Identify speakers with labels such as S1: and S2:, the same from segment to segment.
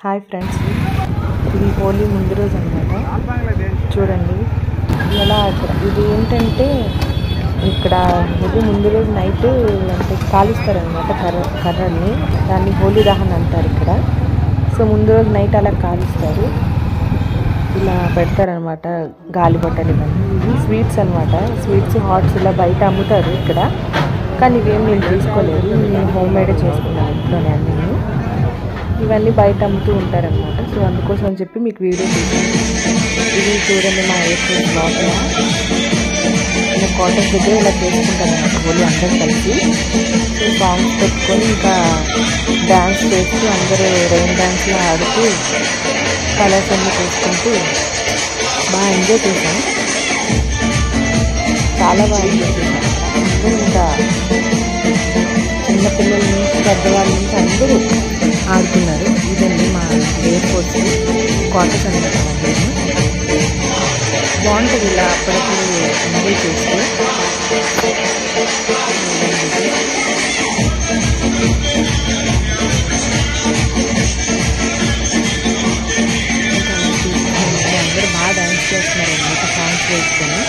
S1: Hi friends, ఇది హోలీ ముందు రోజు అనమాట. చూడండి ఎలా ఆడతారు. ఇది ఏంటంటే ఇక్కడ హోలీ ముందు రోజు నైట్ అంటే కాలుస్తారనమాట కర్రల్ని. దాన్ని హోలీ దహన్ అంటారు ఇక్కడ. సో ముందు రోజు నైట్ అలా కాలుస్తారు, ఇలా పెడతారనమాట గాలిపటాలు ఇవన్నీ. ఇవి స్వీట్స్ అనమాట. స్వీట్స్ హాట్స్ ఇలా బయట అమ్ముతారు ఇక్కడ, కానీ ఇవేం నేను తీసుకోలేదు. నేను హోమ్ మేడే చేసుకున్నాను ఇంట్లోనే అన్నీ. ఇవన్నీ బయట అమ్ముతూ ఉంటారనమాట. సో అందుకోసం అని చెప్పి మీకు వీడియో తీసాను. ఇది చూడండి మా ఎయిర్పోర్ట్ లోపల ఇలా క్వార్టర్స్ దగ్గర ఇలా చేసుకుంటారు అన్నమాట హోలీ అందరూ కలిసి. సో సాంగ్స్ పెట్టుకొని ఇంకా డ్యాన్స్ చేస్తూ అందరూ రెయిన్ డ్యాన్స్లో ఆడుతూ కలర్స్ అన్నీ చేసుకుంటూ బాగా ఎంజాయ్ చేశాం. చాలా బాగా ఎంజాయ్ చేశాం. అందరూ ఇంకా చిన్నపిల్లల నుంచి పెద్దవాళ్ళ నుంచి అందరూ ఆడుతున్నారు. ఇదండి మా ఎయిర్పోర్ట్ క్వార్టర్స్ అనమాట. బాగుంటుంది ఇలా అప్పుడప్పుడు ఎంజాయ్ చేస్తూ. ఇంకా అందరూ బాగా డాన్స్ చేస్తున్నారు అన్నమాట సాంగ్స్ వేసుకొని.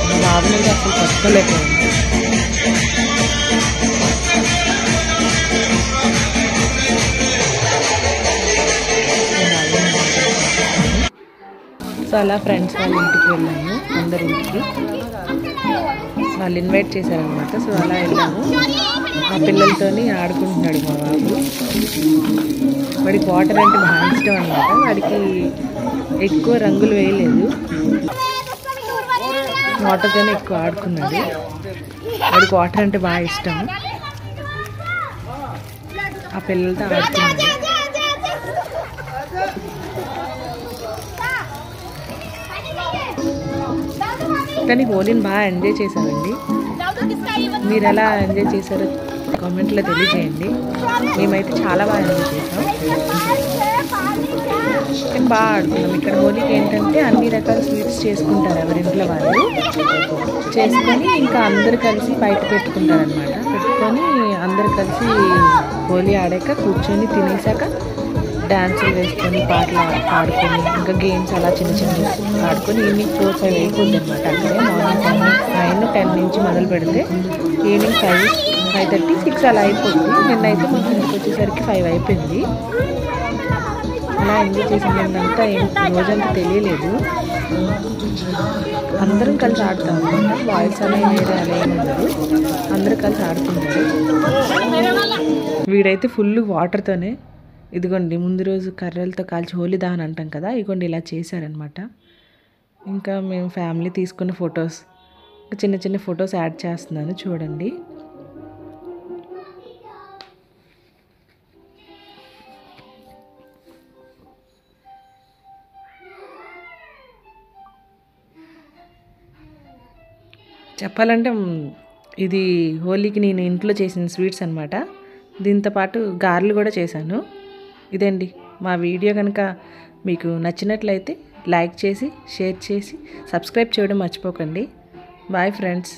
S1: మా బాబు నుంచి అసలు పట్టుకోలేకపోయింది. సో అలా ఫ్రెండ్స్ వాళ్ళ ఇంటికి వెళ్ళాము, అందరి ఇంటికి వాళ్ళు ఇన్వైట్ చేశారనమాట. సో అలా వెళ్ళాము. మా పిల్లలతోని ఆడుకుంటున్నాడు మా బాబు. వాడికి వాటర్ అంటే బాగా ఇష్టం అనమాట. వాడికి ఎక్కువ రంగులు వేయలేదు, వాటర్తోనే ఎక్కువ ఆడుకున్నాడు. వాడికి వాటర్ అంటే బాగా ఇష్టం. ఆ పిల్లలతో ఆడుకున్నాడు. కానీ హోలీని బాగా ఎంజాయ్ చేశానండి. మీరు ఎలా ఎంజాయ్ చేశారో కామెంట్లో తెలియజేయండి. మేమైతే చాలా బాగా ఎంజాయ్ చేసాం. కానీ బాగా ఆడుకున్నాం. ఇక్కడ హోలీకి ఏంటంటే అన్ని రకాల స్వీట్స్ చేసుకుంటారు ఎవరింట్లో వాళ్ళు. చేసుకొని ఇంకా అందరు కలిసి బయట పెట్టుకుంటారు అనమాట. పెట్టుకొని అందరు కలిసి హోలీ ఆడాక కూర్చొని తినేసాక డ్యాన్సులు వేసుకొని పాటలు పాడుకొని ఇంకా గేమ్స్ అలా చిన్న చిన్న ఆడుకొని ఈవినింగ్ 4-5 అయిపోద్ది అనమాట. అక్కడే మార్నింగ్ 9-10 నుంచి మొదలు పెడితే ఈవినింగ్ 5-5:30, 6 అలా అయిపోద్ది. నిన్నైతే కొంచెం ఇంటికి వచ్చేసరికి 5 అయిపోయింది. అలా ఎంజాయ్ చేసిందంతా రోజంతా తెలియలేదు. అందరం కలిసి ఆడుతాం అనమాట. బాయ్స్ అనే వేరే అలా ఏముండదు, అందరూ కలిసి ఆడుతున్నారు. వీడైతే ఫుల్ వాటర్తోనే, ఇదిగోండి ముందు రోజు కర్రలతో కాల్చి హోలీ దహన్ అంటాం కదా, ఇదిగోండి ఇలా చేశారనమాట. ఇంకా మేము ఫ్యామిలీ తీసుకున్న ఫొటోస్, చిన్న చిన్న ఫొటోస్ యాడ్ చేస్తున్నాను చూడండి. చెప్పాలంటే ఇది హోలీకి నేను ఇంట్లో చేసిన స్వీట్స్ అనమాట. దీంతో పాటు గారెలు కూడా చేశాను. ఇదండి మా వీడియో కనుక మీకు నచ్చినట్లయితే లైక్ చేసి, షేర్ చేసి, సబ్స్క్రైబ్ చేయడం మర్చిపోకండి. Bye friends.